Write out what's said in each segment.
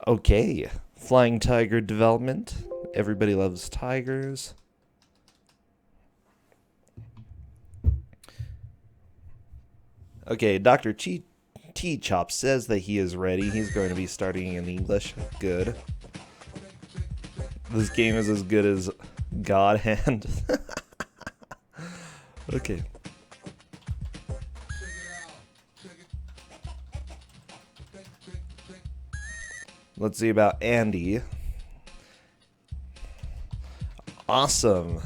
Okay, Flying Tiger development. Everybody loves tigers. Okay, Dr. T-Chop says that he is ready. He's going to be starting in English. Good. This game is as good as God Hand. Okay. Let's see about Andy. Awesome.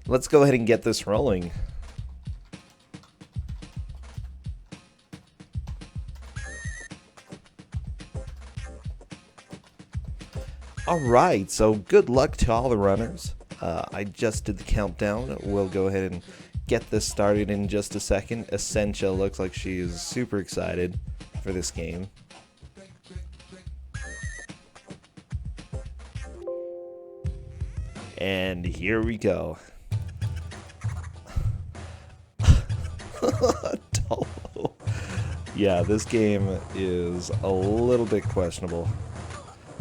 Let's go ahead and get this rolling. Alright, so good luck to all the runners. I just did the countdown. We'll go ahead and get this started in just a second. Essentia looks like she is super excited for this game. And here we go. Yeah, this game is a little bit questionable.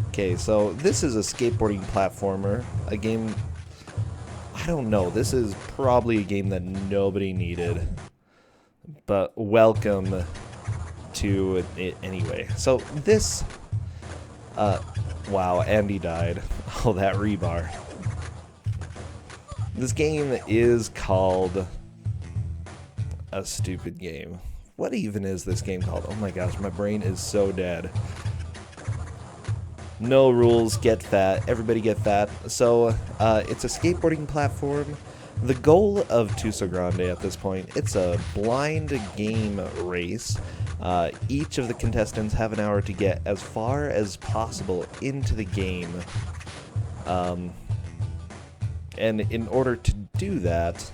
Okay, so this is a skateboarding platformer. A game, I don't know, this is probably a game that nobody needed. But welcome to it anyway. So this, wow, Andy died. Oh, that rebar. This game is called a stupid game. What even is this game called? Oh my gosh, my brain is so dead. No rules, get fat. Everybody get fat. So, it's a skateboarding platform. The goal of Twosogrande at this point, it's a blind game race. Each of the contestants have an hour to get as far as possible into the game. And in order to do that,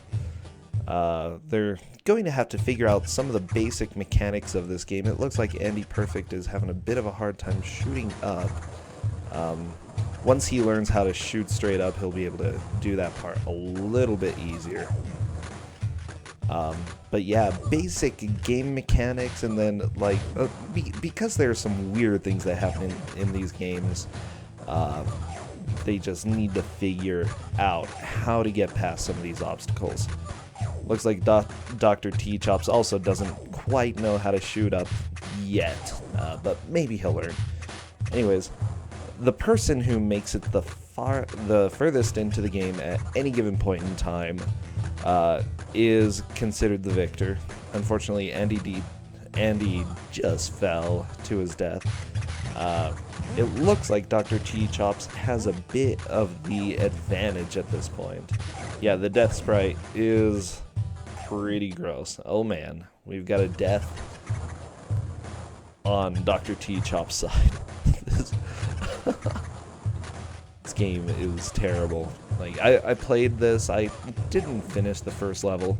they're going to have to figure out some of the basic mechanics of this game. It looks like Andy Perfect is having a bit of a hard time shooting up. Once he learns how to shoot straight up, he'll be able to do that part a little bit easier. But yeah, basic game mechanics, and then like because there are some weird things that happen in these games, they just need to figure out how to get past some of these obstacles. Looks like Dr. T-Chops also doesn't quite know how to shoot up yet, but maybe he'll learn. Anyways, the person who makes it the furthest into the game at any given point in time is considered the victor. Unfortunately, Andy just fell to his death. It looks like Dr. T-Chops has a bit of the advantage at this point. Yeah, the death sprite is pretty gross. Oh man, we've got a death on Dr. T-Chop's side. This game is terrible. Like, I played this, I didn't finish the first level.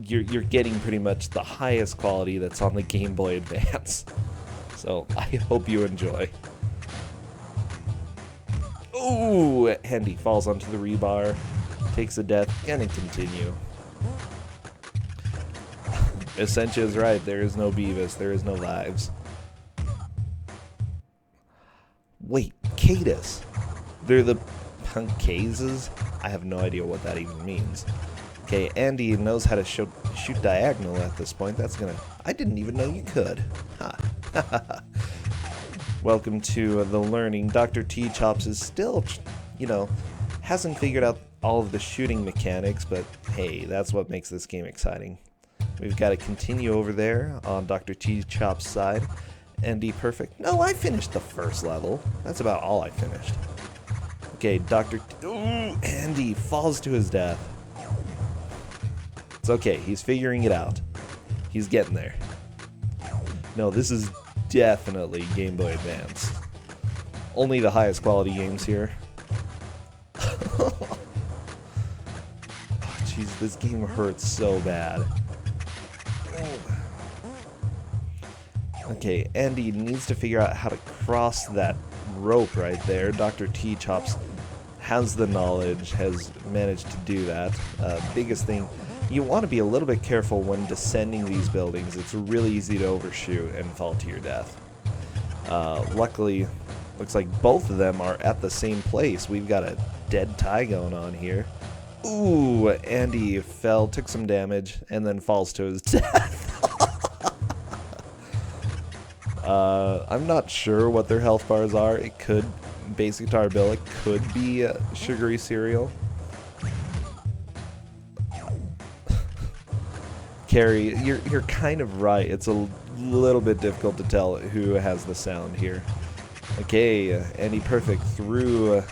You're getting pretty much the highest quality that's on the Game Boy Advance. So, I hope you enjoy. Ooh, Andy falls onto the rebar, takes a death, gonna continue. Essentia is right, there is no Beavis, there is no lives. Wait, Cadus. They're the Punkases? I have no idea what that even means. Okay, Andy knows how to shoot diagonal at this point. That's gonna... I didn't even know you could. Ha. Welcome to the learning. Dr. T-Chops is still, you know, hasn't figured out all of the shooting mechanics, but hey, that's what makes this game exciting. We've got to continue over there on Dr. T-Chops' side. Andy Perfect. No, I finished the first level. That's about all I finished. Okay, Ooh, Andy falls to his death. It's okay, he's figuring it out. He's getting there. No, this is definitely Game Boy Advance. Only the highest quality games here. Oh, jeez, this game hurts so bad. Okay, Andy needs to figure out how to cross that rope right there. Dr. T-Chops has the knowledge, has managed to do that. Biggest thing, you want to be a little bit careful when descending these buildings. It's really easy to overshoot and fall to your death. Luckily, looks like both of them are at the same place. We've got a dead tie going on here. Ooh, Andy fell, took some damage, and then falls to his death. I'm not sure what their health bars are. It could, Basic Guitar Bill, it could be sugary cereal. Carrie, you're kind of right. It's a little bit difficult to tell who has the sound here. Okay, Andy Perfect through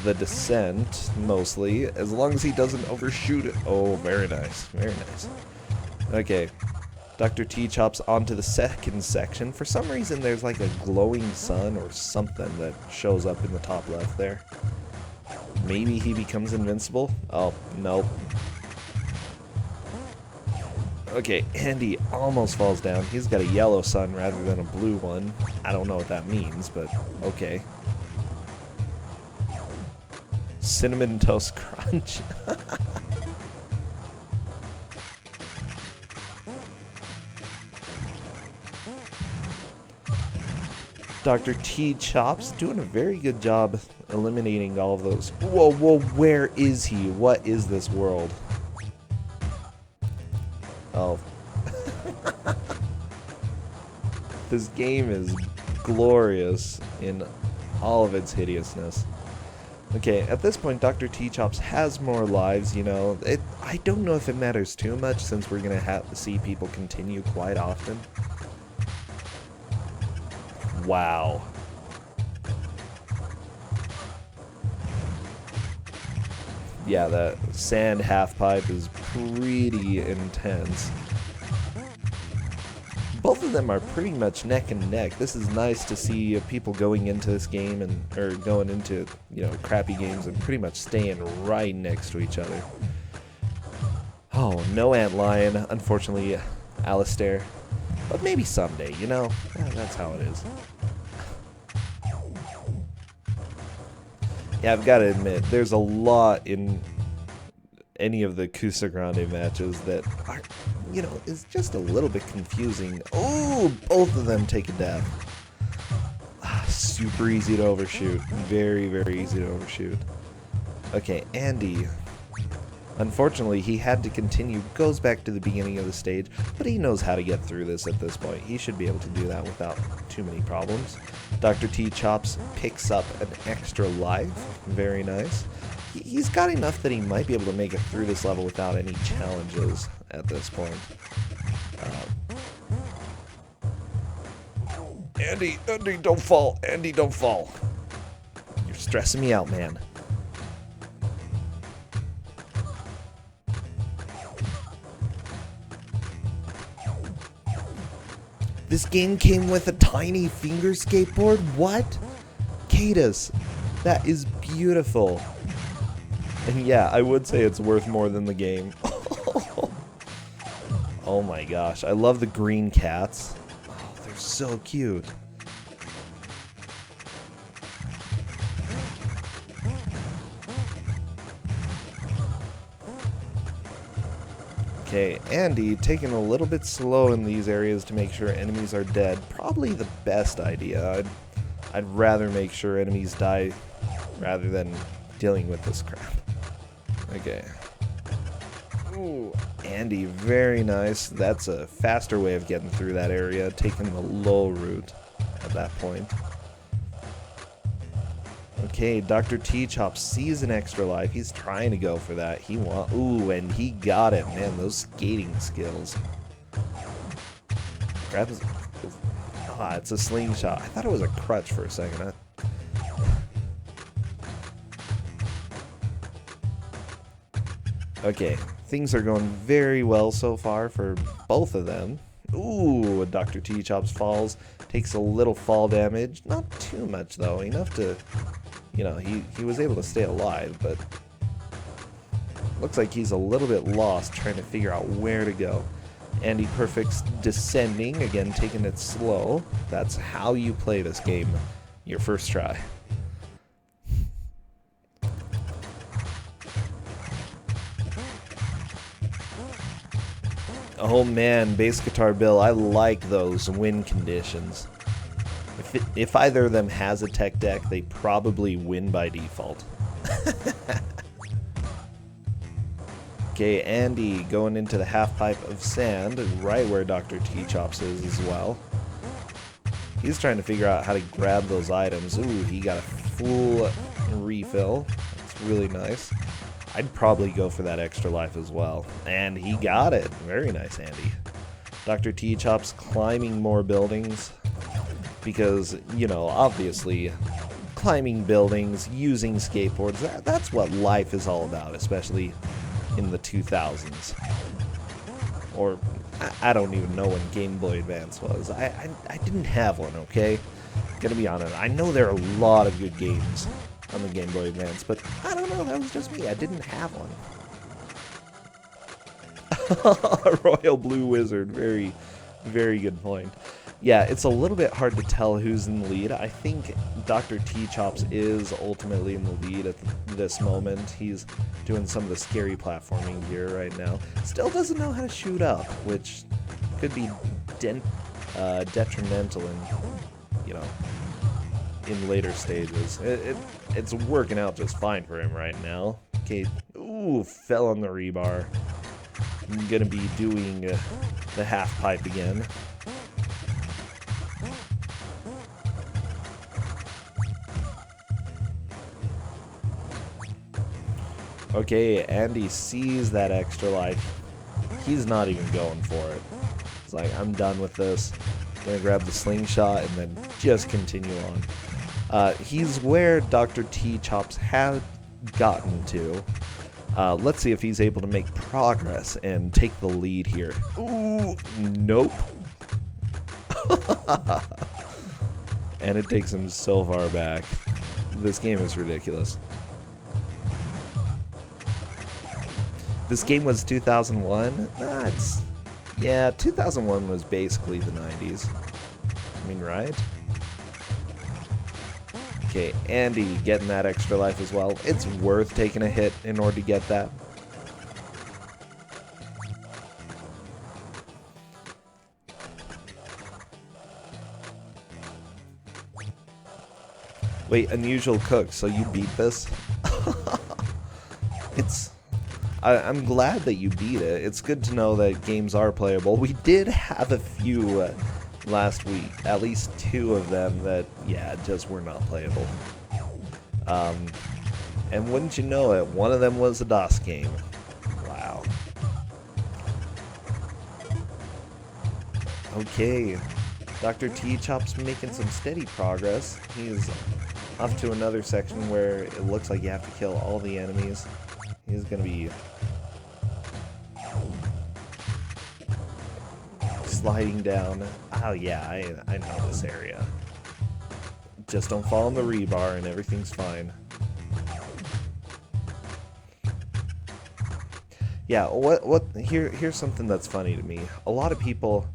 the descent, mostly, as long as he doesn't overshoot it. Oh, very nice, very nice. Okay, Dr. T chops onto the second section. For some reason, there's like a glowing sun or something that shows up in the top left there. Maybe he becomes invincible? Oh, nope. Okay, Andy almost falls down. He's got a yellow sun rather than a blue one. I don't know what that means, but okay. Cinnamon Toast Crunch. Dr. T Chops doing a very good job eliminating all of those. Whoa, whoa, where is he? What is this world? Oh. This game is glorious in all of its hideousness. Okay, at this point, Dr. T Chops has more lives, you know. I don't know if it matters too much since we're going to have to see people continue quite often. Wow. Yeah, that sand half pipe is pretty intense. Both of them are pretty much neck and neck. This is nice to see people going into this game or going into, you know, crappy games and pretty much staying right next to each other. Oh, no Antlion, unfortunately, Alistair. But maybe someday, you know? That's how it is. Yeah, I've got to admit, there's a lot in any of the Twosogrande matches that are, you know, is just a little bit confusing. Oh, both of them take a death. Super easy to overshoot. Very, very easy to overshoot. Okay, Andy. Unfortunately, he had to continue, goes back to the beginning of the stage, but he knows how to get through this at this point. He should be able to do that without too many problems. Dr. T Chops picks up an extra life. Very nice. He's got enough that he might be able to make it through this level without any challenges at this point. Andy, don't fall. Andy, don't fall. You're stressing me out, man. This game came with a tiny finger skateboard? What? Cadus, that is beautiful. And yeah, I would say it's worth more than the game. Oh my gosh, I love the green cats. Oh, they're so cute. Okay, Andy taking a little bit slow in these areas to make sure enemies are dead. Probably the best idea. I'd rather make sure enemies die rather than dealing with this crap. Okay. Ooh, Andy, very nice. That's a faster way of getting through that area, taking the low route at that point. Okay, Dr. T Chop sees an extra life. He's trying to go for that. Ooh, and he got it. Man, those skating skills. Grab his... Ah, it's a slingshot. I thought it was a crutch for a second. Okay, things are going very well so far for both of them. Ooh, Dr. T Chops falls. Takes a little fall damage. Not too much, though. Enough to... You know, he was able to stay alive, but looks like he's a little bit lost trying to figure out where to go. Andy Perfect's descending, again taking it slow. That's how you play this game your first try. Oh man, bass guitar Bill, I like those win conditions. if either of them has a tech deck, they probably win by default. Okay, Andy going into the half pipe of sand, right where Dr. T-Chops is as well. He's trying to figure out how to grab those items. Ooh, he got a full refill. That's really nice. I'd probably go for that extra life as well. And he got it. Very nice, Andy. Dr. T-Chops climbing more buildings. Because, you know, obviously, climbing buildings, using skateboards, that's what life is all about, especially in the 2000s. Or, I don't even know when Game Boy Advance was. I didn't have one, okay? Gonna be honest, I know there are a lot of good games on the Game Boy Advance, but I don't know, that was just me. I didn't have one. Royal Blue Wizard, very, very good point. Yeah, it's a little bit hard to tell who's in the lead. I think Dr. T-Chops is ultimately in the lead at this moment. He's doing some of the scary platforming here right now. Still doesn't know how to shoot up, which could be detrimental in, you know, in later stages. It's working out just fine for him right now. Okay, ooh, fell on the rebar. I'm gonna be doing the half pipe again. Okay, Andy sees that extra life. He's not even going for it. It's like, I'm done with this. Gonna grab the slingshot and then just continue on. He's where Dr. T-Chops had gotten to. Let's see if he's able to make progress and take the lead here. Ooh, nope. And it takes him so far back. This game is ridiculous. This game was 2001? Yeah, 2001 was basically the 90s. I mean, right? Okay, Andy getting that extra life as well. It's worth taking a hit in order to get that. Wait, Unusual Cook, so you beat this? I'm glad that you beat it. It's good to know that games are playable. We did have a few last week, at least 2 of them that, yeah, just were not playable. And wouldn't you know it, one of them was a DOS game. Wow. Okay, Dr. T-Chops making some steady progress. He's off to another section where it looks like you have to kill all the enemies. He's gonna be sliding down. Oh yeah, I know this area. Just don't fall on the rebar and everything's fine. Yeah, here's something that's funny to me. A lot of people,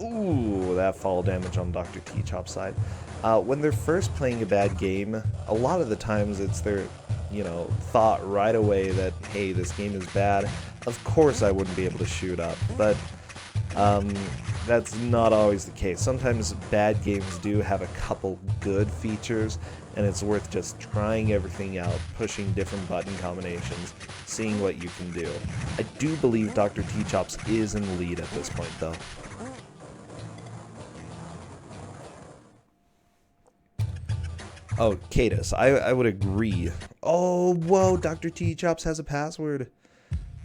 ooh, that fall damage on Dr. T-Chop's side. When they're first playing a bad game, a lot of the times it's their, you know, thought right away that, hey, this game is bad. Of course I wouldn't be able to shoot up, but that's not always the case. Sometimes bad games do have a couple good features, and it's worth just trying everything out, pushing different button combinations, seeing what you can do. I do believe Dr. T-Chops is in the lead at this point, though. Oh, Cadus, I would agree. Oh, whoa, Dr. T-Chops has a password.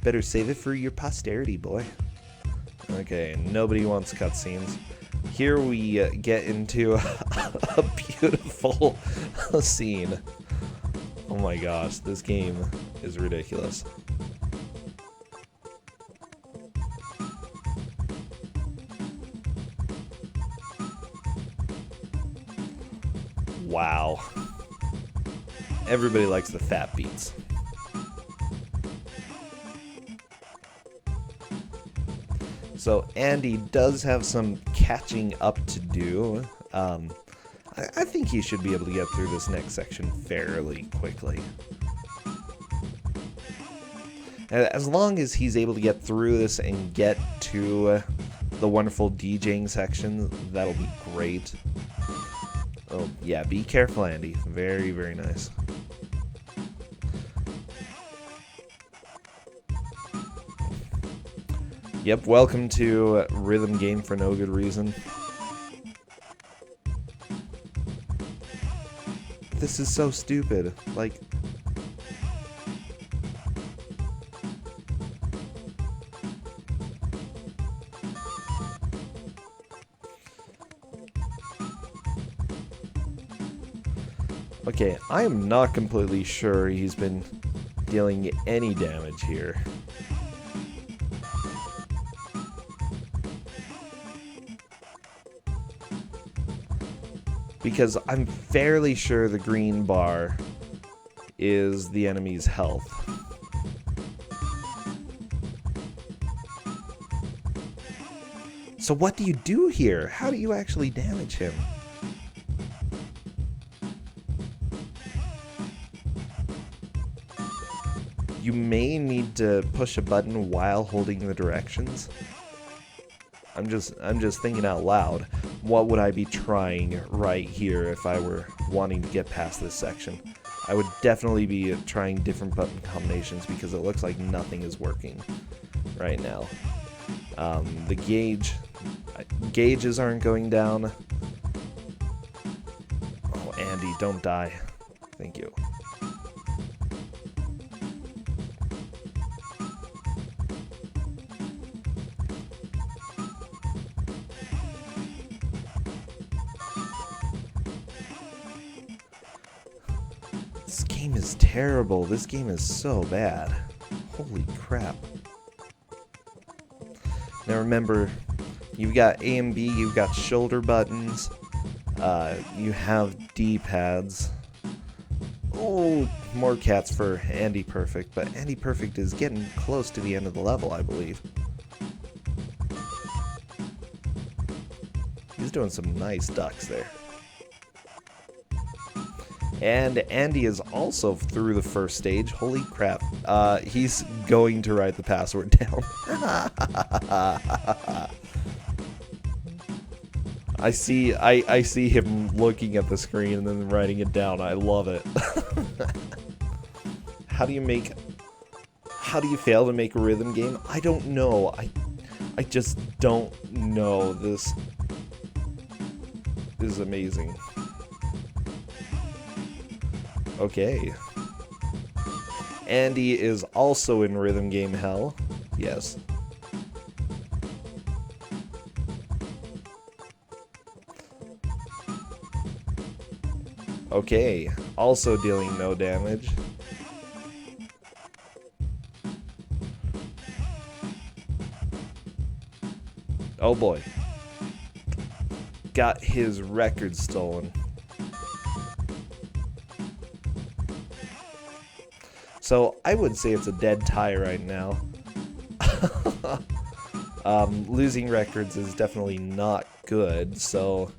Better save it for your posterity, boy. Okay, nobody wants cutscenes. Here we get into a beautiful scene. Oh my gosh, this game is ridiculous. Wow. Everybody likes the Phat beats. So Andy does have some catching up to do. I think he should be able to get through this next section fairly quickly. As long as he's able to get through this and get to the wonderful DJing section, that'll be great. Oh, yeah, be careful, Andy. Very, very nice. Yep, welcome to Rhythm Game for no good reason. This is so stupid. Like... Okay, I am not completely sure he's been dealing any damage here. Because I'm fairly sure the green bar is the enemy's health. So what do you do here? How do you actually damage him? You may need to push a button while holding the directions. I'm just thinking out loud. What would I be trying right here if I were wanting to get past this section? I would definitely be trying different button combinations because it looks like nothing is working right now. The gauges aren't going down. Oh, Andy, don't die. Thank you. This game is terrible. This game is so bad. Holy crap. Now remember, you've got A and B, you've got shoulder buttons, you have D-pads. Oh, more cats for Andy Perfect, but Andy Perfect is getting close to the end of the level, I believe. He's doing some nice ducks there. And Andy is also through the first stage. Holy crap. He's going to write the password down. I see him looking at the screen and then writing it down. I love it. How do you fail to make a rhythm game? I don't know. I just don't know. This is amazing. Okay. Andy is also in rhythm game hell. Yes. Okay. Also dealing no damage. Oh boy. Got his record stolen. So I would say it's a dead tie right now. Losing records is definitely not good, so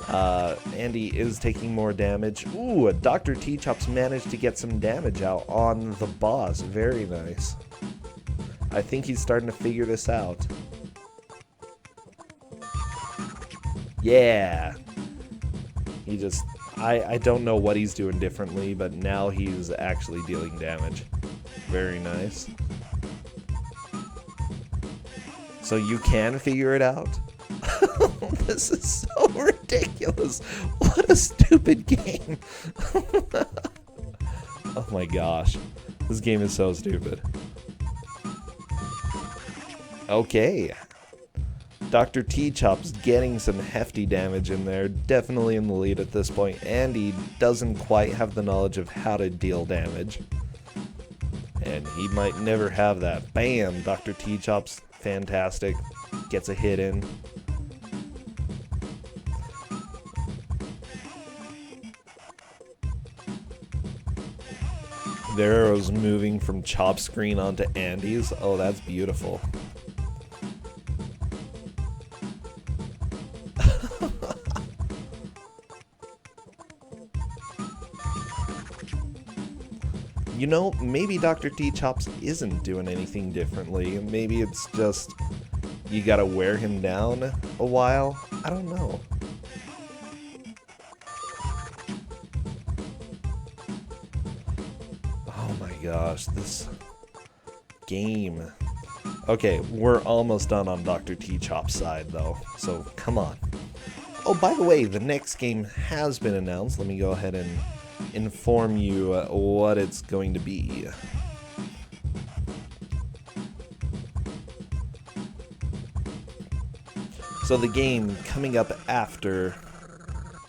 Andy is taking more damage. Ooh, Dr. T-Chops managed to get some damage out on the boss. Very nice. I think he's starting to figure this out. Yeah. He just... I don't know what he's doing differently, but now he's actually dealing damage. Very nice. So you can figure it out? This is so ridiculous. What a stupid game. Oh my gosh. This game is so stupid. Okay. Dr. T-Chops getting some hefty damage in there, definitely in the lead at this point. Andy doesn't quite have the knowledge of how to deal damage. And he might never have that. Bam! Dr. T-Chops, fantastic. Gets a hit in. The arrow's moving from Chop's screen onto Andy's. Oh, that's beautiful. You know, maybe Dr. T-Chops isn't doing anything differently. Maybe it's just you gotta wear him down a while. I don't know. gosh, this game. Okay, we're almost done on Dr. T-Chop's side, though, so come on. Oh, by the way, the next game has been announced. Let me go ahead and inform you what it's going to be. So the game coming up after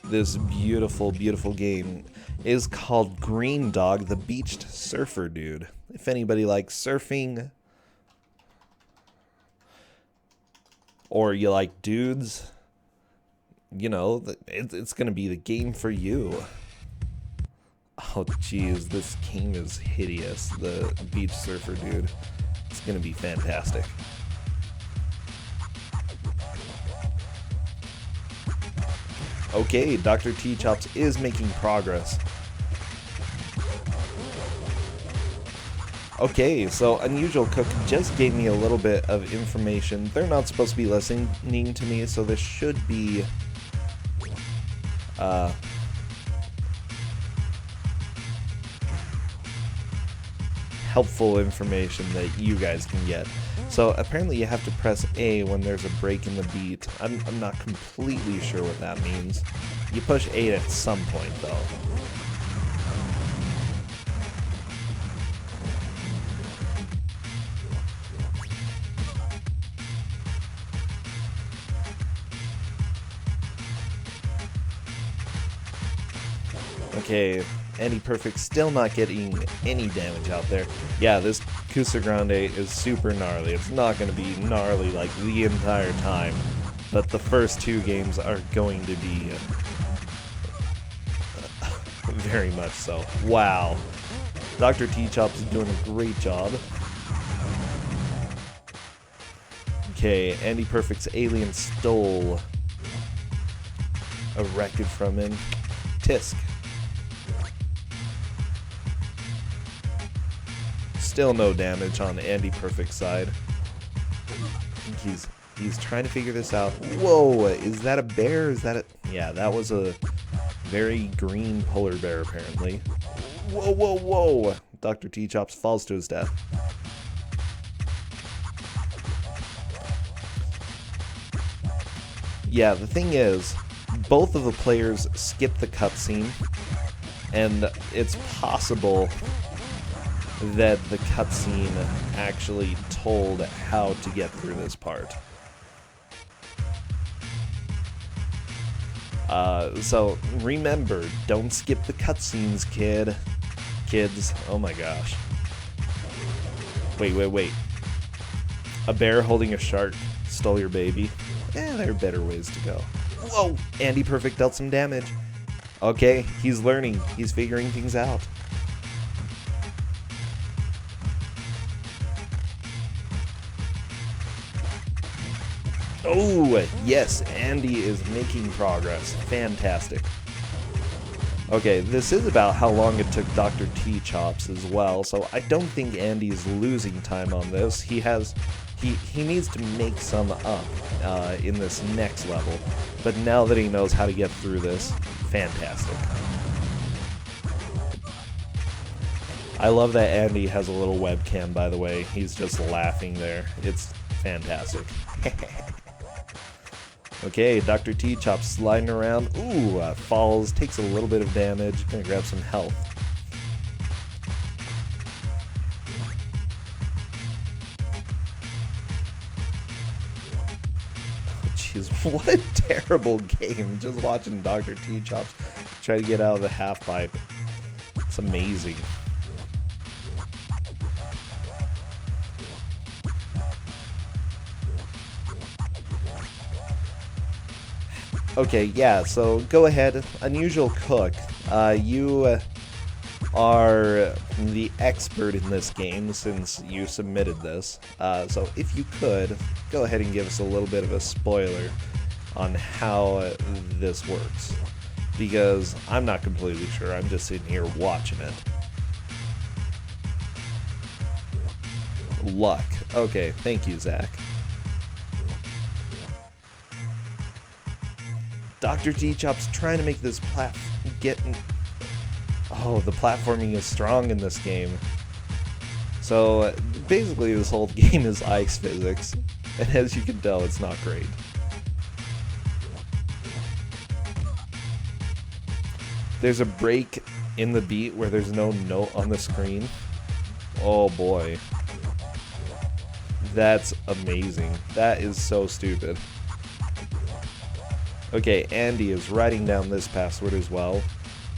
this beautiful, beautiful game is called Green Dog, the Beached Surfer Dude. If anybody likes surfing, or you like dudes, you know, it's going to be the game for you. Oh, jeez, this game is hideous. The Beach Surfer Dude. It's going to be fantastic. Okay, Dr. T-Chops is making progress. Okay, so Unusual Cook just gave me a little bit of information. They're not supposed to be listening to me, so this should be helpful information that you guys can get. So apparently you have to press A when there's a break in the beat. I'm not completely sure what that means. You push A at some point, though. Okay, Andy Perfect still not getting any damage out there. Yeah, this Twosogrande is super gnarly. It's not going to be gnarly like the entire time, but the first two games are going to be very much so. Wow. Dr. T-Chops is doing a great job. Okay, Andy Perfect's alien stole a record from him. Tisk. Still no damage on Andy Perfect's side. I think he's trying to figure this out. Whoa, is that a bear? Is that a... Yeah, that was a very green polar bear, apparently. Whoa, whoa, whoa! Dr. T-Chops falls to his death. Yeah, the thing is, both of the players skip the cutscene, and it's possible that the cutscene actually told how to get through this part. So remember, don't skip the cutscenes, kids. Oh my gosh. Wait. A bear holding a shark stole your baby. There are better ways to go. Whoa! Andy Perfect dealt some damage. Okay, he's learning. He's figuring things out. Oh, yes, Andy is making progress. Fantastic. Okay, this is about how long it took Dr. T-Chops as well, so I don't think Andy's losing time on this. He needs to make some up in this next level, but now that he knows how to get through this, fantastic. I love that Andy has a little webcam, by the way. He's just laughing there. It's fantastic. Okay, Dr. T-Chops sliding around. Ooh, falls, takes a little bit of damage. Gonna grab some health. Jeez, what a terrible game. Just watching Dr. T-Chops try to get out of the half pipe. It's amazing. Okay, yeah, so go ahead. Unusual Cook, you are the expert in this game since you submitted this. So if you could, go ahead and give us a little bit of a spoiler on how this works. Because I'm not completely sure, I'm just sitting here watching it. Luck. Okay, thank you, Zach. Dr. T-Chops trying to make this Oh, the platforming is strong in this game. So basically this whole game is ice physics, and as you can tell, it's not great. There's a break in the beat where there's no note on the screen. Oh boy. That's amazing. That is so stupid. Okay, Andy is writing down this password as well.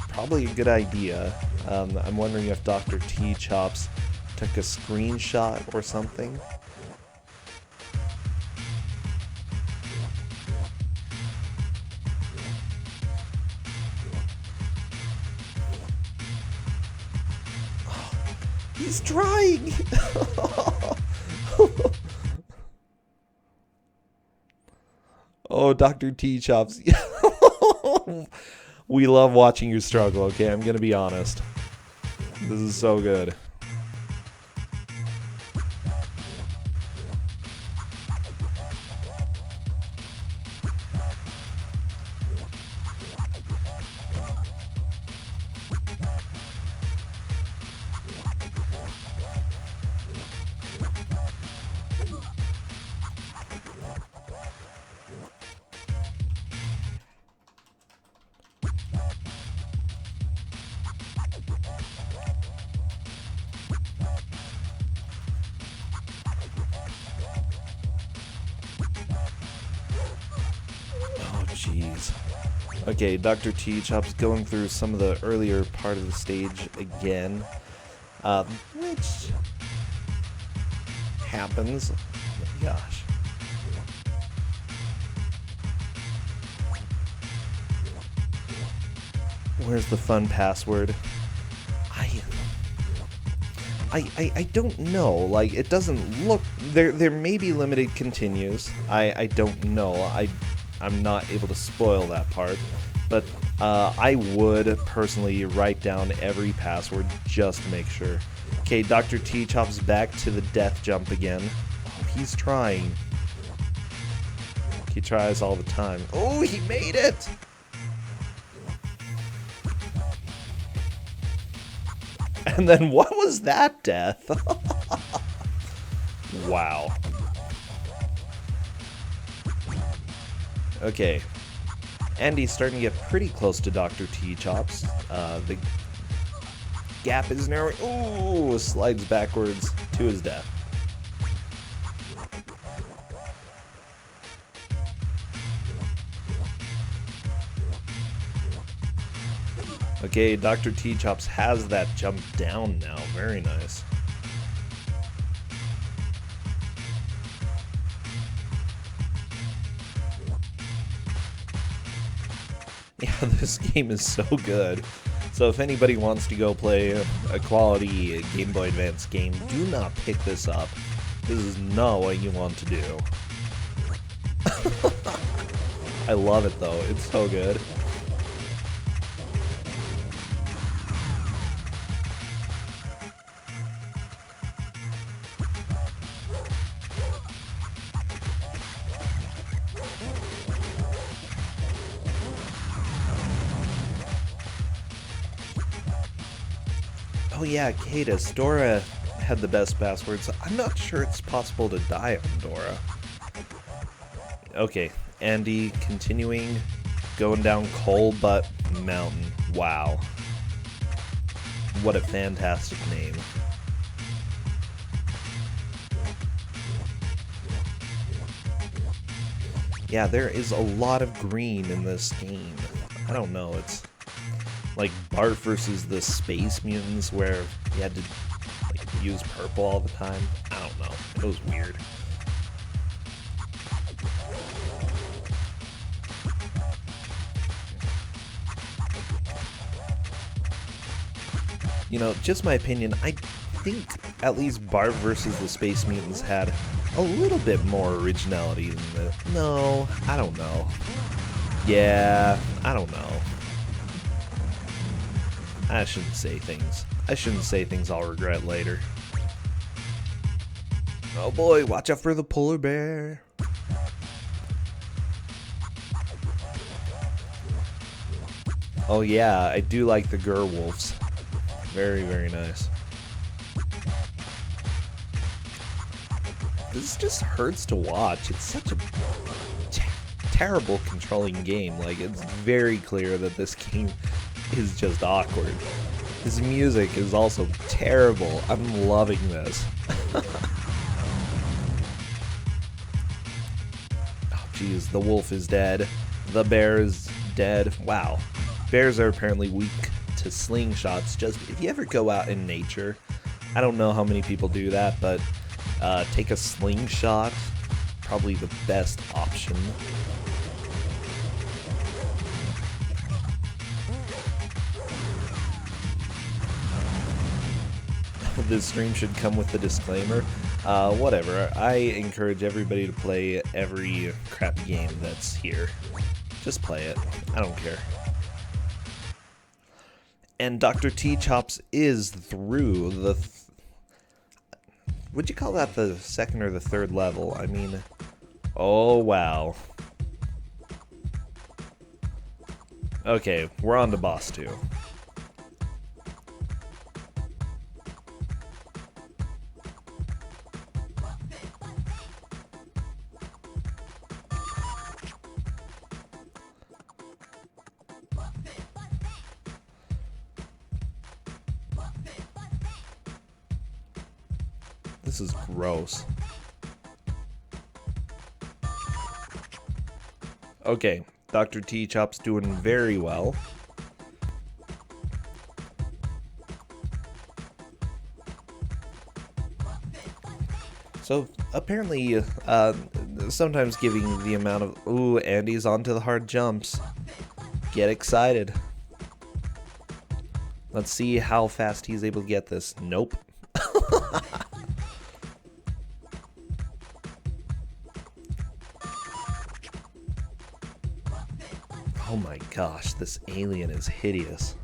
Probably a good idea. I'm wondering if Dr. T Chops took a screenshot or something. He's trying! Oh, Dr. T Chops. We love watching you struggle, okay? I'm gonna be honest. This is so good. Jeez. Okay, Dr. T Chops going through some of the earlier part of the stage again, which happens. Oh my gosh. Where's the fun password? I don't know. Like, it doesn't look. There may be limited continues. I don't know. I'm not able to spoil that part, but I would personally write down every password just to make sure. Okay, Dr. T Chops back to the death jump again. Oh, he's trying. He tries all the time. Oh, he made it! And then what was that death? Wow. Okay, Andy's starting to get pretty close to Dr. T Chops. The gap is narrowing. Ooh, slides backwards to his death. Okay, Dr. T Chops has that jump down now. Very nice. Yeah, this game is so good. So if anybody wants to go play a quality Game Boy Advance game, do not pick this up. This is not what you want to do. I love it though, it's so good. Oh yeah, Cadus. Dora had the best passwords. I'm not sure it's possible to die on Dora. Okay, Andy continuing, going down Coal Butt Mountain. Wow. What a fantastic name. Yeah, there is a lot of green in this game. I don't know, it's like Bart versus the Space Mutants where you had to like use purple all the time. I don't know. It was weird. You know, just my opinion, I think at least Bart versus the Space Mutants had a little bit more originality than the... No, I don't know. Yeah, I don't know. I shouldn't say things. I shouldn't say things I'll regret later. Oh boy, watch out for the polar bear. Oh yeah, I do like the Gerwolves. Very, very nice. this just hurts to watch. It's such a terrible controlling game. Like, it's very clear that this game is just awkward. His music is also terrible. I'm loving this. Oh, geez, the wolf is dead. The bear is dead. Wow. Bears are apparently weak to slingshots. Just, if you ever go out in nature, I don't know how many people do that, but take a slingshot. Probably the best option. This stream should come with the disclaimer. Whatever. I encourage everybody to play every crappy game that's here. Just play it. I don't care. And Dr. T Chops is through the... would you call that the second or the third level? I mean... oh, wow. Okay, we're on to boss 2. This is gross. Okay, Dr. T Chop's doing very well. So apparently, sometimes giving the amount of... ooh, Andy's onto the hard jumps. Get excited. Let's see how fast he's able to get this. Nope. Oh my gosh, this alien is hideous.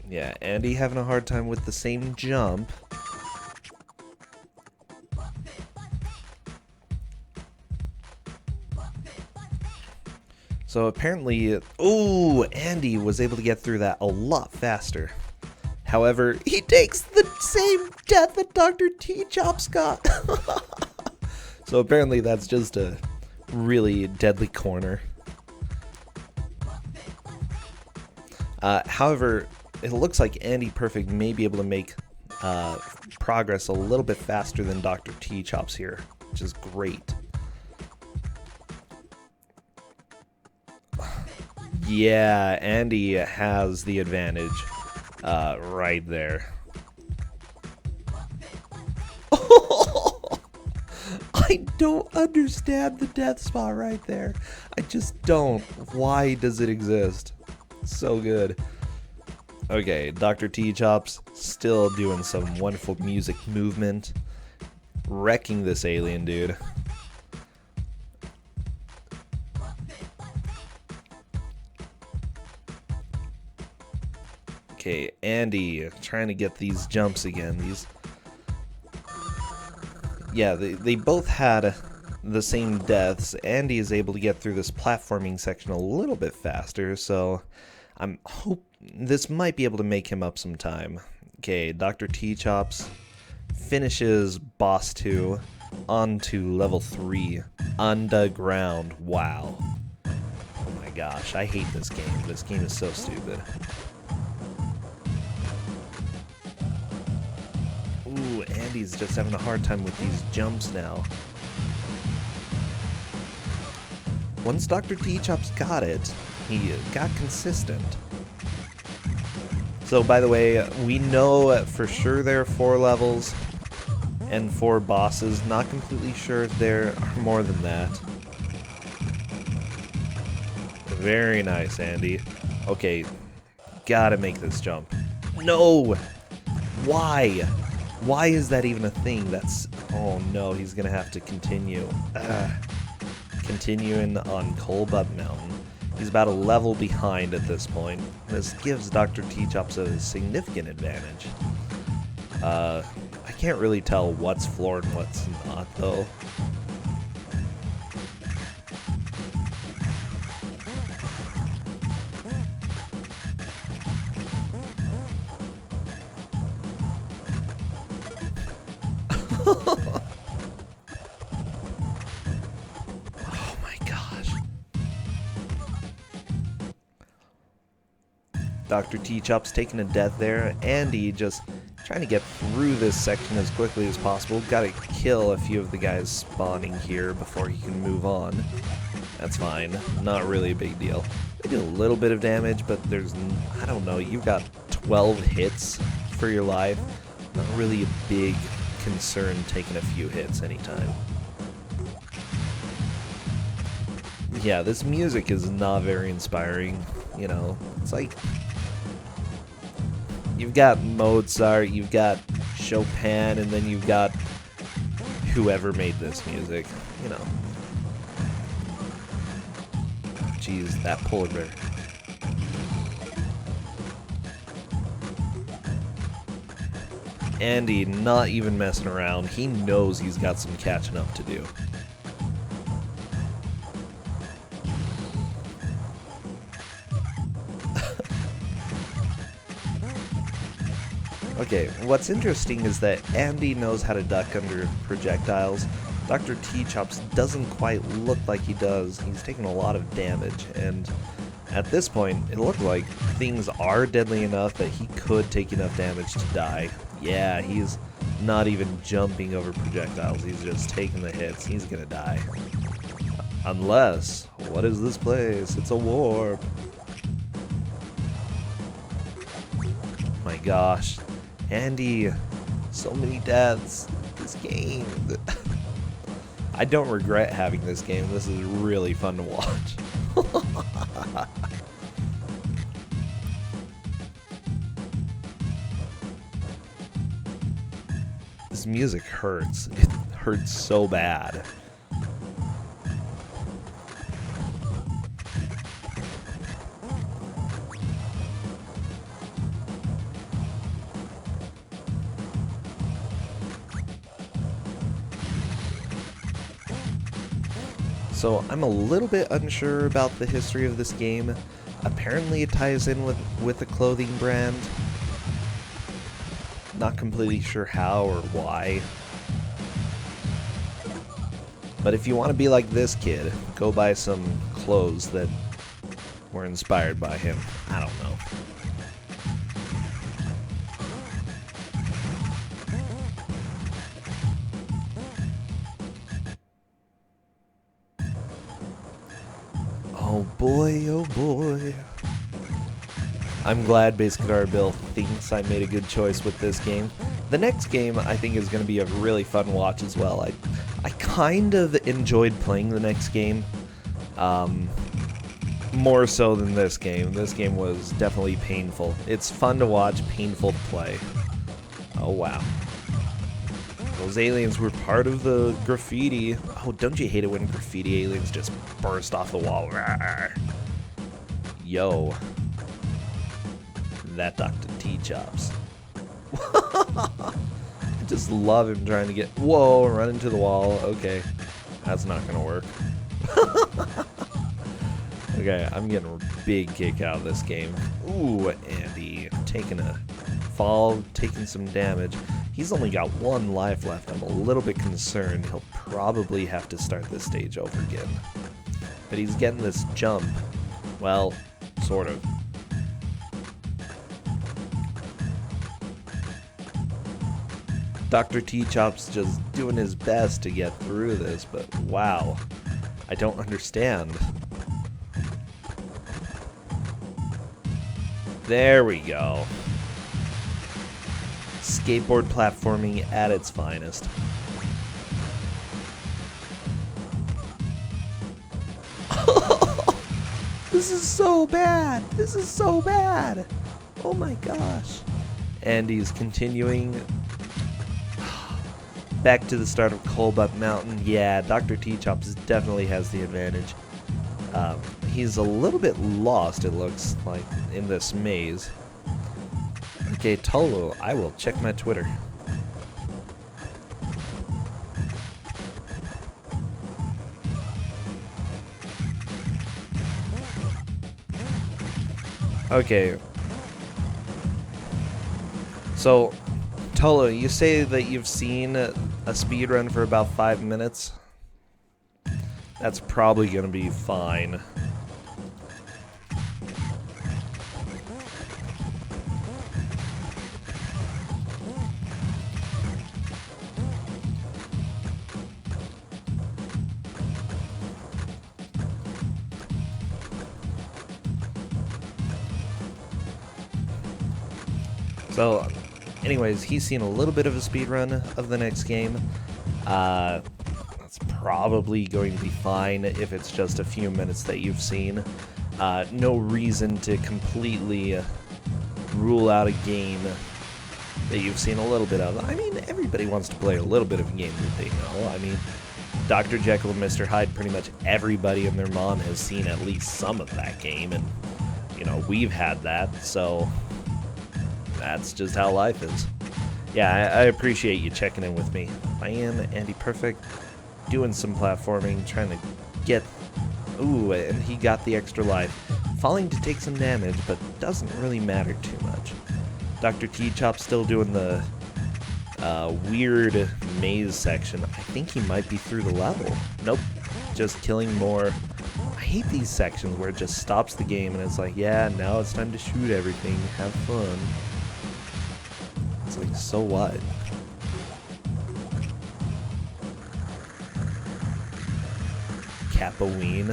Yeah, Andy having a hard time with the same jump. So apparently, ooh, Andy was able to get through that a lot faster. However, he takes the same death that Dr. T Chops got. So apparently that's just a really deadly corner. However, it looks like Andy Perfect may be able to make progress a little bit faster than Dr. T Chops here, which is great. Yeah, Andy has the advantage right there. I don't understand the death spot right there. I just don't. Why does it exist? So good. Okay, Dr. T Chops still doing some wonderful music movement. Wrecking this alien dude. Okay, Andy trying to get these jumps again. Yeah, they both had the same deaths. Andy is able to get through this platforming section a little bit faster, so I'm hope this might be able to make him up some time. Okay, Dr. T Chops finishes boss 2 onto level 3, underground. Wow. Oh my gosh, I hate this game. This game is so stupid. Ooh, Andy's just having a hard time with these jumps now. Once Dr. T Chops got it, he got consistent. So, by the way, we know for sure there are 4 levels and 4 bosses. Not completely sure if there are more than that. Very nice, Andy. Okay, gotta make this jump. No! Why? Why is that even a thing? That's... oh no, he's gonna have to continue. Continuing on Colbutt Mountain. He's about a level behind at this point. This gives Dr. T Chops a significant advantage. I can't really tell what's floored and what's not, though. Oh my gosh. Dr. T-Chop's taking a death there. Andy just trying to get through this section as quickly as possible. Gotta kill a few of the guys spawning here before he can move on. That's fine. Not really a big deal. They do a little bit of damage, but there's, I don't know, you've got 12 hits for your life. Not really a big concern taking a few hits anytime. Yeah, this music is not very inspiring. You know, it's like you've got Mozart, you've got Chopin, and then you've got whoever made this music, you know. Jeez, that polar bear. Andy not even messing around. He knows he's got some catching up to do. Okay, what's interesting is that Andy knows how to duck under projectiles. Dr. T-Chops doesn't quite look like he does. He's taking a lot of damage, and at this point, it looked like things are deadly enough that he could take enough damage to die. Yeah, he's not even jumping over projectiles. He's just taking the hits. He's gonna die. Unless, what is this place? It's a warp. My gosh. Andy, so many deaths. This game. I don't regret having this game. This is really fun to watch. This music hurts. It hurts so bad. So I'm a little bit unsure about the history of this game. Apparently it ties in with a clothing brand. Not completely sure how or why. But if you want to be like this kid, go buy some clothes that were inspired by him. I don't know. Oh boy, oh boy. I'm glad Basic Guitar Bill thinks I made a good choice with this game. The next game I think is going to be a really fun watch as well. I kind of enjoyed playing the next game. More so than this game. This game was definitely painful. It's fun to watch, painful to play. Oh wow. Those aliens were part of the graffiti. Oh, don't you hate it when graffiti aliens just burst off the wall? Yo. That Dr. T-Chops. I just love him trying to get... Whoa, run into the wall. Okay. That's not gonna work. Okay, I'm getting a big kick out of this game. Ooh, Andy. Taking a fall, taking some damage. He's only got one life left. I'm a little bit concerned. He'll probably have to start this stage over again. But he's getting this jump. Well, sort of. Dr. T-Chop's just doing his best to get through this, but wow. I don't understand. There we go. Skateboard platforming at its finest. This is so bad. This is so bad. Oh my gosh. Andy's continuing. Back to the start of Coalbutt Mountain. Yeah, Dr. T-Chops definitely has the advantage. He's a little bit lost, it looks like, in this maze. Okay, Tolo, I will check my Twitter. Okay. So, Tolo, you say that you've seen a speed run for about 5 minutes. That's probably gonna be fine. So, anyways, he's seen a little bit of a speed run of the next game. That's probably going to be fine if it's just a few minutes that you've seen. No reason to completely rule out a game that you've seen a little bit of. I mean, everybody wants to play a little bit of a game that they know. I mean, Dr. Jekyll and Mr. Hyde, pretty much everybody and their mom has seen at least some of that game, and, you know, we've had that, so that's just how life is. Yeah, I appreciate you checking in with me. I am Andy Perfect, doing some platforming, trying to get... Ooh, and he got the extra life. Falling to take some damage, but doesn't really matter too much. Dr. T-Chop still doing the weird maze section. I think he might be through the level. Nope, just killing more. I hate these sections where it just stops the game and it's like, yeah, now it's time to shoot everything, have fun. It's like, so what? Kappa-ween?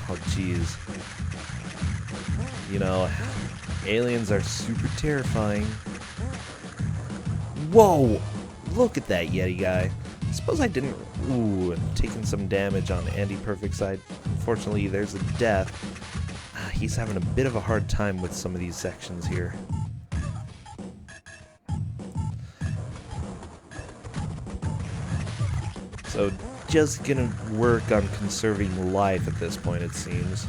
Oh, jeez. You know, aliens are super terrifying. Whoa! Look at that Yeti guy. Suppose I didn't... Ooh, taking some damage on Andy Perfect's side. Unfortunately, there's a death. He's having a bit of a hard time with some of these sections here. So, just gonna work on conserving life at this point, it seems.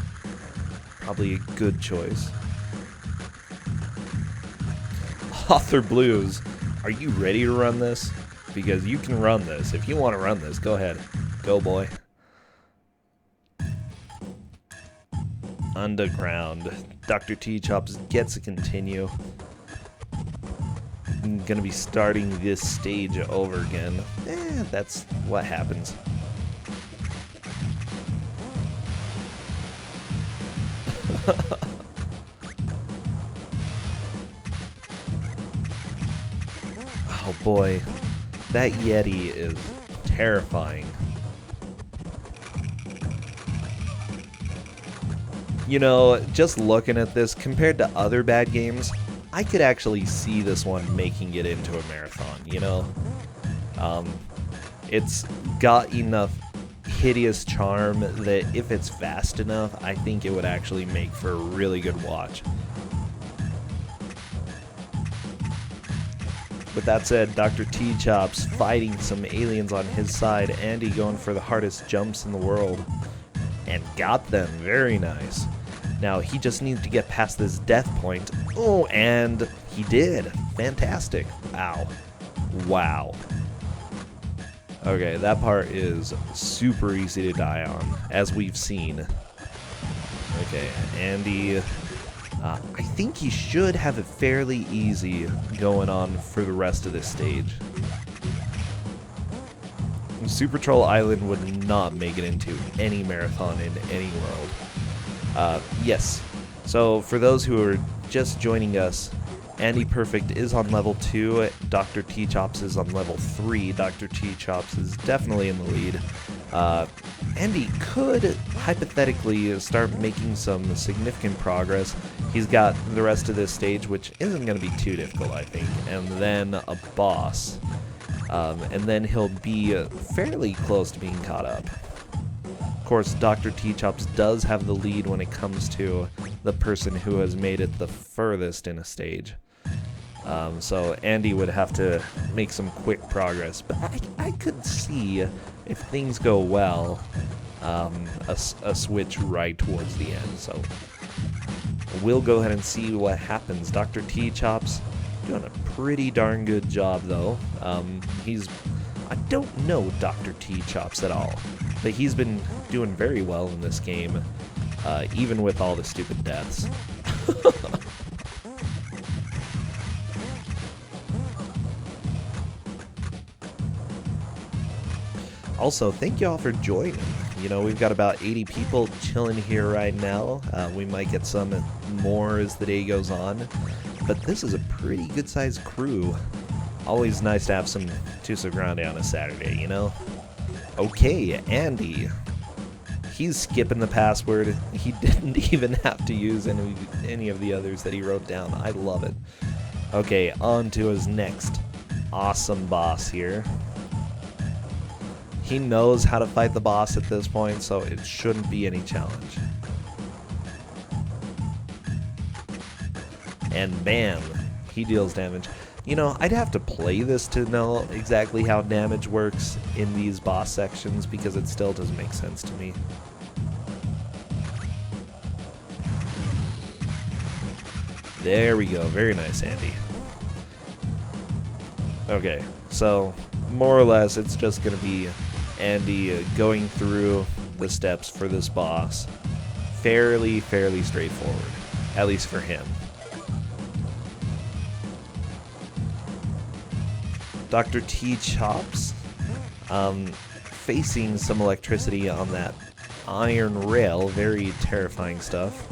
Probably a good choice. Author Blues, are you ready to run this? Because you can run this. If you want to run this, go ahead. Go, boy. Underground. Dr. T-Chops gets to continue. I'm gonna be starting this stage over again. That's what happens. Oh boy, that Yeti is terrifying. You know, just looking at this, compared to other bad games, I could actually see this one making it into a marathon, you know? It's got enough hideous charm that if it's fast enough, I think it would actually make for a really good watch. With that said, Dr. T-Chops fighting some aliens on his side, Andy going for the hardest jumps in the world. And got them, very nice. Now, he just needs to get past this death point. Oh, and he did. Fantastic. Wow. Wow. Okay, that part is super easy to die on, as we've seen. Okay, Andy... I think he should have it fairly easy going on for the rest of this stage. Super Troll Island would not make it into any marathon in any world. Yes, so for those who are just joining us, Andy Perfect is on level 2, Dr. T-Chops is on level 3. Dr. T-Chops is definitely in the lead. Andy could hypothetically start making some significant progress. He's got the rest of this stage, which isn't going to be too difficult, I think, and then a boss. And then he'll be fairly close to being caught up. Of course, Dr. T-Chops does have the lead when it comes to the person who has made it the furthest in a stage. So Andy would have to make some quick progress, but I could see, if things go well, a switch right towards the end. So we'll go ahead and see what happens. Dr. T-Chops doing a pretty darn good job, though. I don't know Dr. T-Chops at all, but he's been doing very well in this game, even with all the stupid deaths. Also, thank you all for joining. You know, we've got about 80 people chilling here right now. We might get some more as the day goes on, but this is a pretty good-sized crew. Always nice to have some Twosogrande on a Saturday, you know? Okay, Andy. He's skipping the password. He didn't even have to use any of the others that he wrote down. I love it. Okay, on to his next awesome boss here. He knows how to fight the boss at this point, so it shouldn't be any challenge. And bam, he deals damage. You know, I'd have to play this to know exactly how damage works in these boss sections because it still doesn't make sense to me. There we go. Very nice, Andy. Okay, so more or less it's just going to be Andy going through the steps for this boss. Fairly straightforward, at least for him. Dr. T chops, facing some electricity on that iron rail. Very terrifying stuff.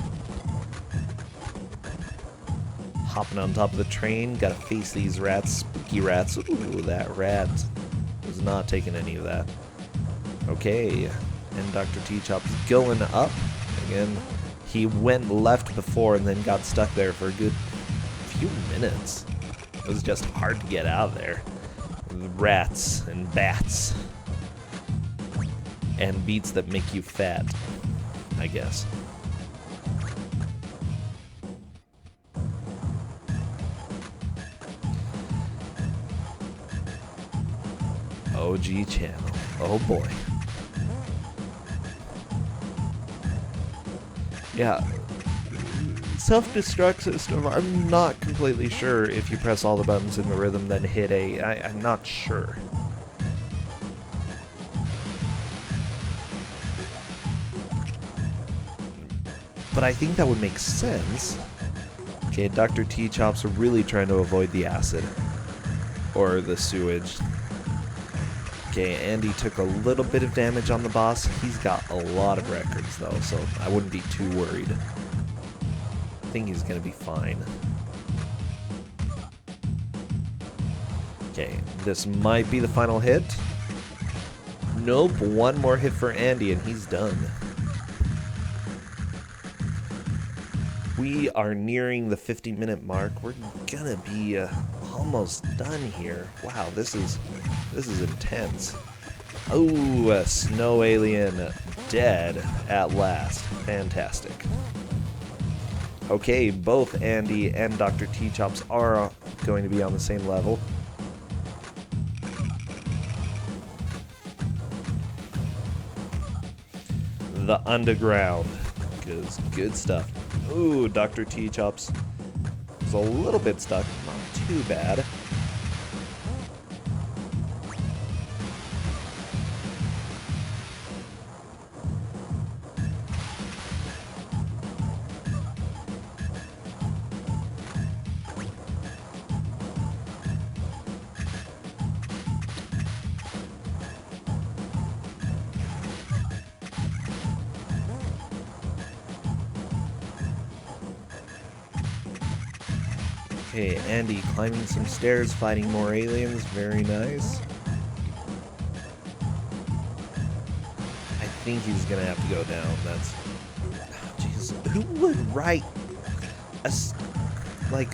Hopping on top of the train, gotta face these rats, spooky rats. Ooh, that rat was not taking any of that. Okay, and Dr. T-Chop's going up. Again, he went left before and then got stuck there for a good few minutes. It was just hard to get out of there. Rats and bats. And beats that make you fat, I guess. OG channel. Oh boy. Yeah. Self-destruct system, I'm not completely sure if you press all the buttons in the rhythm then hit A. I'm not sure. But I think that would make sense. Okay, Dr. T-Chop's really trying to avoid the acid. Or the sewage. Okay, Andy took a little bit of damage on the boss. He's got a lot of records though, so I wouldn't be too worried. I think he's gonna be fine. Okay, this might be the final hit. Nope, one more hit for Andy and he's done. We are nearing the 50-minute mark. We're gonna be almost done here. Wow, this is intense. Oh, a snow alien dead at last. Fantastic. Okay, both Andy and Dr. T-Chops are going to be on the same level. The underground. Good stuff. Ooh, Dr. T-Chops is a little bit stuck. Not too bad. Okay, Andy climbing some stairs, fighting more aliens. Very nice. I think he's gonna have to go down. That's... Jeez, who would write like,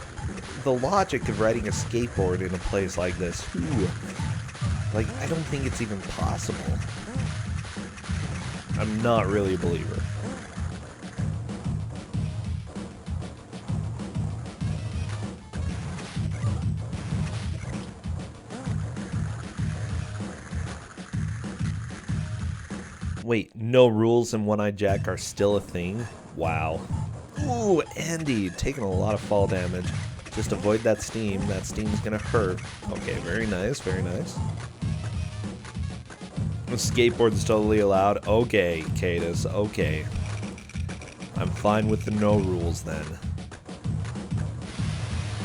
the logic of riding a skateboard in a place like this? Who? Like, I don't think it's even possible. I'm not really a believer. Wait, no rules and One-Eyed Jack are still a thing? Wow. Ooh, Andy taking a lot of fall damage. Just avoid that steam. That steam's gonna hurt. Okay, very nice, very nice. The skateboard's totally allowed. Okay, Cadus, okay. I'm fine with the no rules then.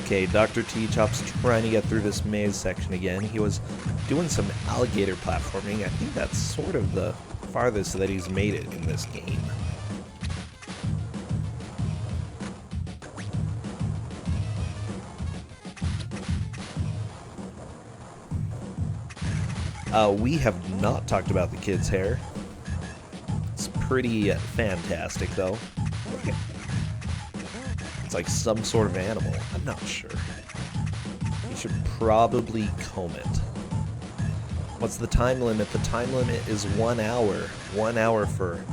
Okay, Dr. T-Chop's trying to get through this maze section again. He was doing some alligator platforming. I think that's sort of the farthest that he's made it in this game. We have not talked about the kid's hair. It's pretty fantastic, though. It's like some sort of animal. I'm not sure. You should probably comb it. What's the time limit? The time limit is 1 hour. 1 hour for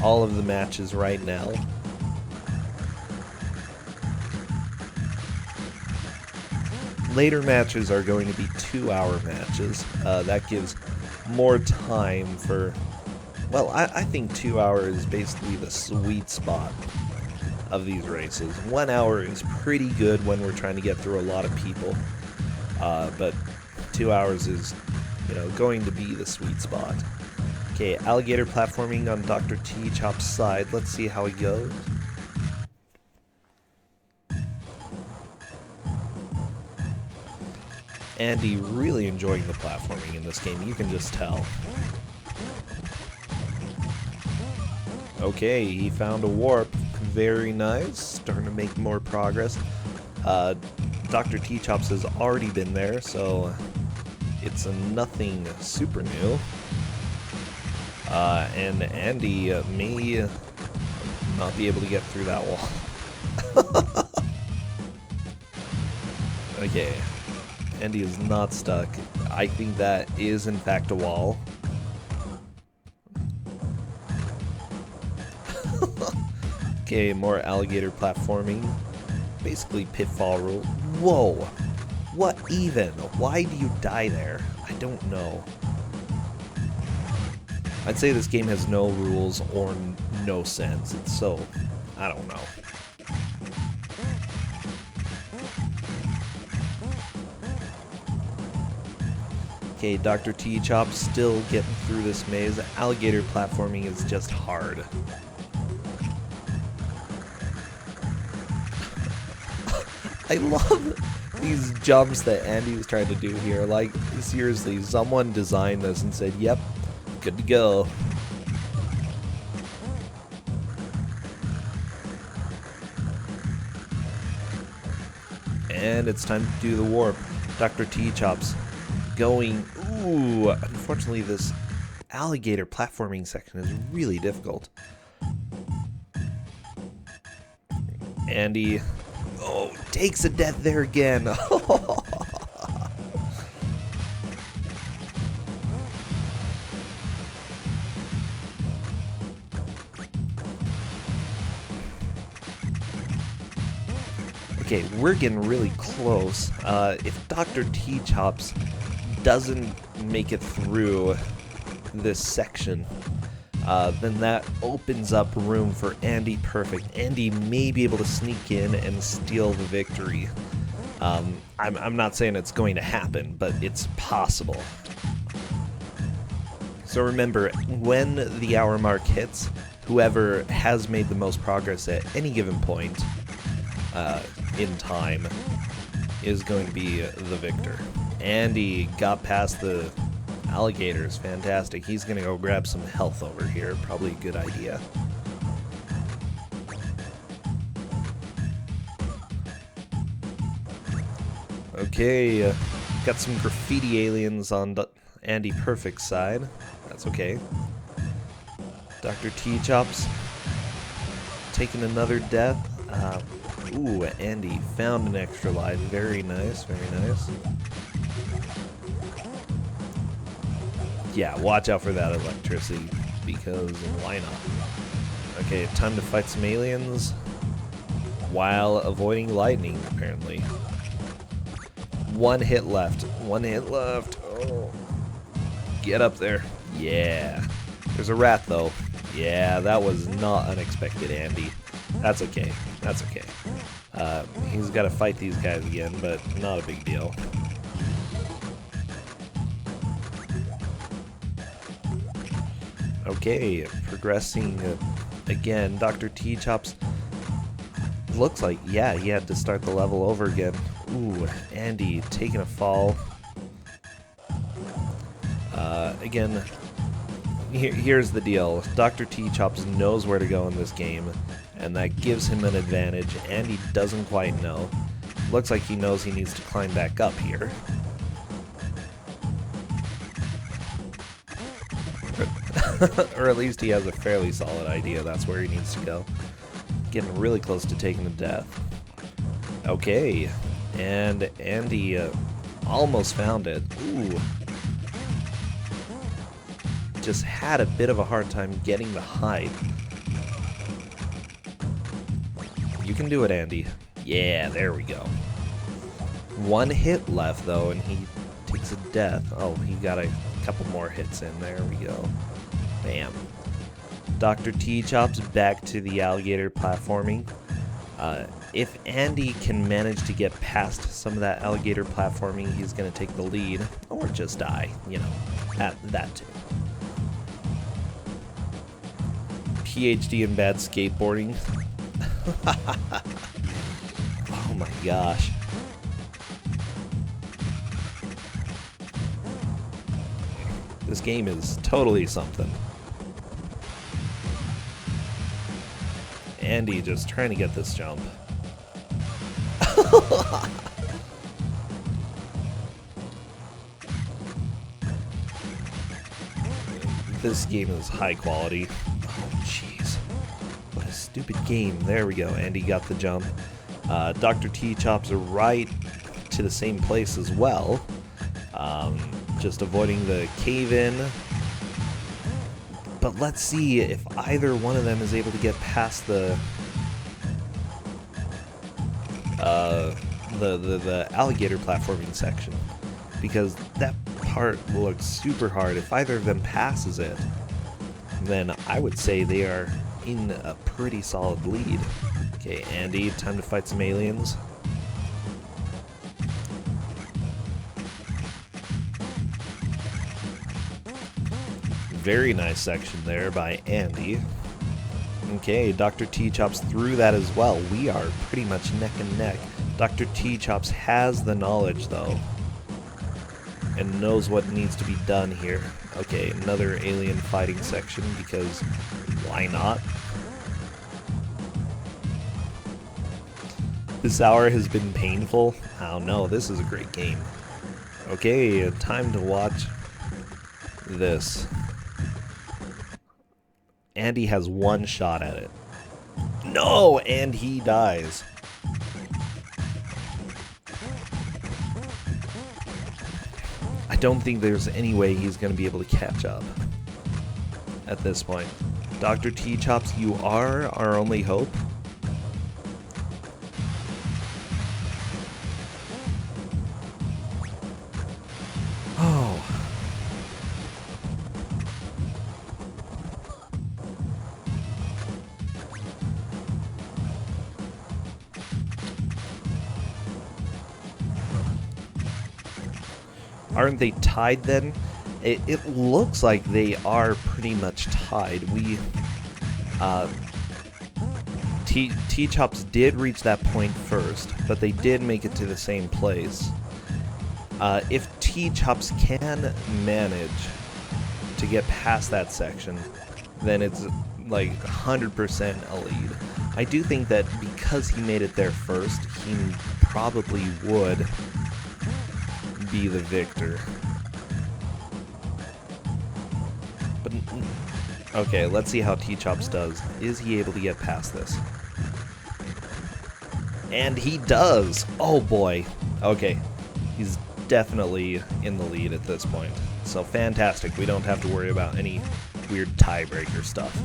all of the matches right now. Later matches are going to be 2-hour matches. That gives more time for... Well, I think 2 hours is basically the sweet spot of these races. 1 hour is pretty good when we're trying to get through a lot of people. But 2 hours is, you know, going to be the sweet spot. Okay, alligator platforming on Dr. T-Chop's side. Let's see how he goes. Andy really enjoying the platforming in this game, you can just tell. Okay, he found a warp. Very nice. Starting to make more progress. Dr. T-Chops has already been there, so it's nothing super new. And Andy may not be able to get through that wall. Okay. Andy is not stuck. I think that is in fact a wall. Okay, more alligator platforming. Basically pitfall rule. Whoa! What even? Why do you die there? I don't know. I'd say this game has no rules or no sense. It's so... I don't know. Okay, Dr. T-Chop still getting through this maze. Alligator platforming is just hard. I love these jumps that Andy was trying to do here. Like, seriously, someone designed this and said, yep, good to go. And it's time to do the warp. Dr. T-Chop's going... Ooh, unfortunately this alligator platforming section is really difficult. Andy... Oh, takes a death there again. Okay, we're getting really close. If Dr. T-Chops doesn't make it through this section, then that opens up room for Andy Perfect. Andy may be able to sneak in and steal the victory. I'm not saying it's going to happen, but it's possible. So remember, when the hour mark hits, whoever has made the most progress at any given point in time is going to be the victor. Andy got past the alligators. Fantastic. He's gonna go grab some health over here. Probably a good idea. Okay, got some graffiti aliens on Andy Perfect's side. That's okay. Dr. T-Chops taking another death. Ooh, Andy found an extra life. Very nice, very nice. Yeah, watch out for that electricity, because why not? Okay, time to fight some aliens while avoiding lightning, apparently. One hit left. One hit left. Oh. Get up there. Yeah. There's a rat, though. Yeah, that was not unexpected, Andy. That's okay. That's okay. He's got to fight these guys again, but not a big deal. Okay, progressing again. Dr. T-Chops looks like, yeah, he had to start the level over again. Ooh, Andy taking a fall. Again, here's the deal. Dr. T-Chops knows where to go in this game, and that gives him an advantage. Andy doesn't quite know. Looks like he knows he needs to climb back up here. Or at least he has a fairly solid idea that's where he needs to go. Getting really close to taking a death. Okay, and Andy almost found it. Ooh. Just had a bit of a hard time getting the height. You can do it, Andy. Yeah, there we go. One hit left, though, and he takes a death. Oh, he got a couple more hits in. There we go. Bam. Dr. T-Chops back to the alligator platforming. If Andy can manage to get past some of that alligator platforming, he's going to take the lead. Or just die, you know, at that too. PhD in bad skateboarding. Oh my gosh. This game is totally something. Andy just trying to get this jump. This game is high quality. Oh, jeez. What a stupid game. There we go. Andy got the jump. Dr. T-Chops are right to the same place as well. Just avoiding the cave-in. But let's see if either one of them is able to get past the alligator platforming section, because that part looks super hard. If either of them passes it, then I would say they are in a pretty solid lead. Okay, Andy, time to fight some aliens. Very nice section there by Andy. Okay, Dr. T-Chops through that as well. We are pretty much neck and neck. Dr. T-Chops has the knowledge, though, and knows what needs to be done here. Okay, another alien fighting section, because why not? This hour has been painful. Oh no, this is a great game. Okay, time to watch this. Andy has one shot at it. No, and he dies. I don't think there's any way he's going to be able to catch up at this point. Dr. T-Chops, you are our only hope. Oh. Aren't they tied then? It looks like they are pretty much tied. T-Chops did reach that point first, but they did make it to the same place. If T-Chops can manage to get past that section, then it's like 100% a lead. I do think that because he made it there first, he probably would be the victor. But okay, let's see how T-Chops does. Is he able to get past this? And he does! Oh boy. Okay, he's definitely in the lead at this point. So fantastic, we don't have to worry about any weird tiebreaker stuff.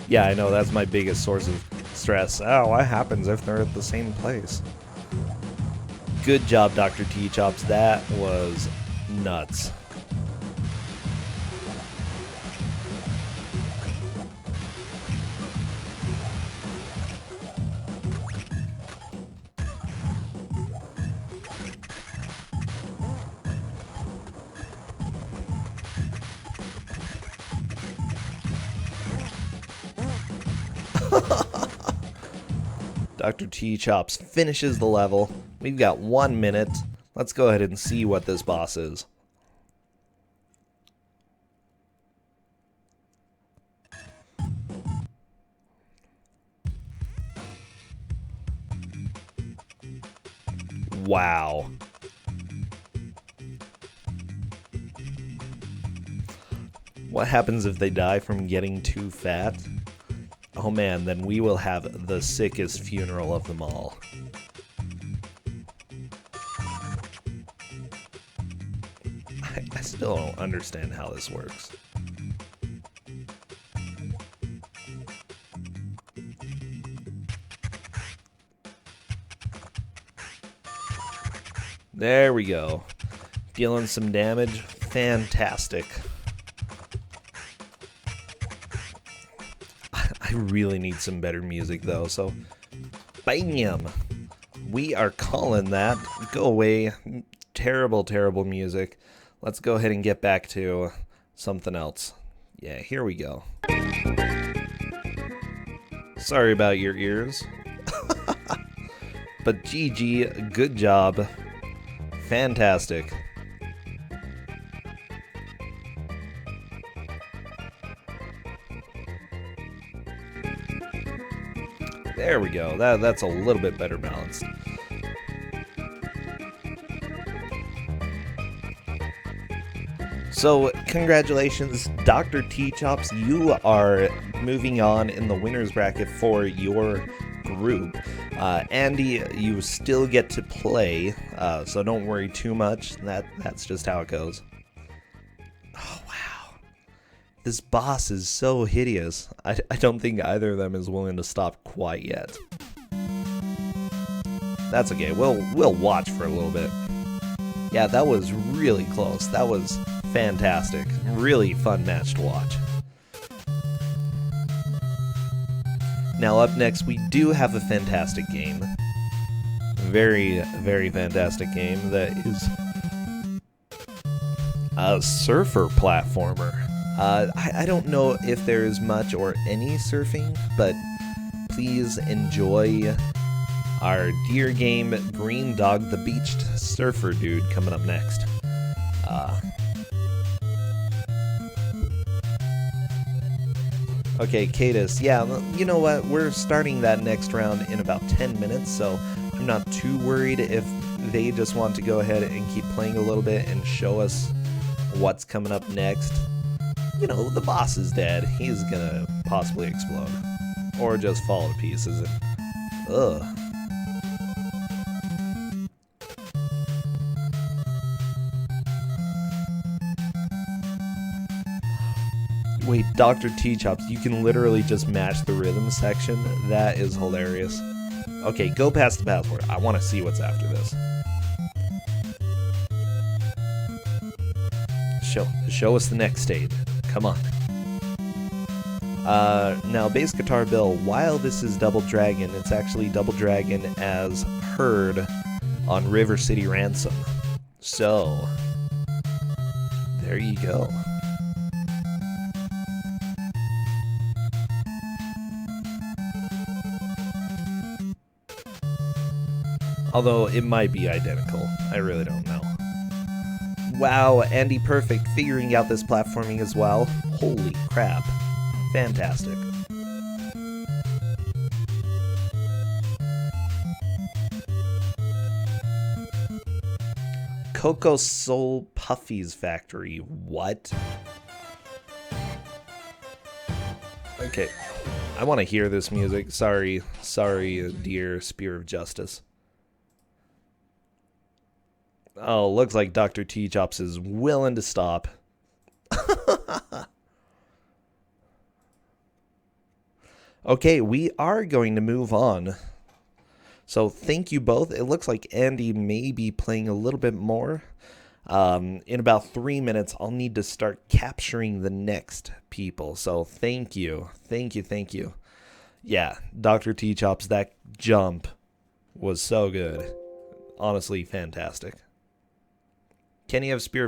Yeah, I know, that's my biggest source of stress. Oh, what happens if they're at the same place? Good job, Dr. T-Chops. That was nuts. Dr. T-Chops finishes the level. We've got 1 minute. Let's go ahead and see what this boss is. Wow. What happens if they die from getting too fat? Oh man, then we will have the sickest funeral of them all. I still don't understand how this works. There we go. Dealing some damage. Fantastic. I really need some better music though, so bam! We are calling that. Go away. Terrible, terrible music. Let's go ahead and get back to something else. Yeah, here we go. Sorry about your ears. But GG, good job. Fantastic. There we go. That's a little bit better balanced. So, congratulations, Dr. T-Chops. You are moving on in the winner's bracket for your group. Andy, you still get to play, so don't worry too much. That's just how it goes. Oh, wow. This boss is so hideous. I don't think either of them is willing to stop quite yet. That's okay. We'll watch for a little bit. Yeah, that was really close. That was fantastic. Really fun match to watch. Now up next, we do have a fantastic game. Very, very fantastic game that is a surfer platformer. I don't know if there is much or any surfing, but please enjoy our dear game, Green Dog the Beached Surfer Dude, coming up next. Okay, Cadus, yeah, you know what, we're starting that next round in about 10 minutes, so I'm not too worried if they just want to go ahead and keep playing a little bit and show us what's coming up next. You know, the boss is dead. He's gonna possibly explode. Or just fall to pieces and... ugh. Wait, Dr. T-Chops, you can literally just match the rhythm section? That is hilarious. Okay, go past the password. I want to see what's after this. Show us the next stage. Come on. Now, bass guitar Bill, while this is Double Dragon, it's actually Double Dragon as heard on River City Ransom. So, there you go. Although it might be identical. I really don't know. Wow, Andy Perfect figuring out this platforming as well. Holy crap. Fantastic. Coco Soul Puffy's Factory. What? Okay. I want to hear this music. Sorry, dear Spear of Justice. Oh, looks like Dr. T-Chops is willing to stop. Okay, we are going to move on. So thank you both. It looks like Andy may be playing a little bit more. In about 3 minutes, I'll need to start capturing the next people. So thank you. Thank you. Yeah, Dr. T-Chops, that jump was so good. Honestly, fantastic. Can you have Spear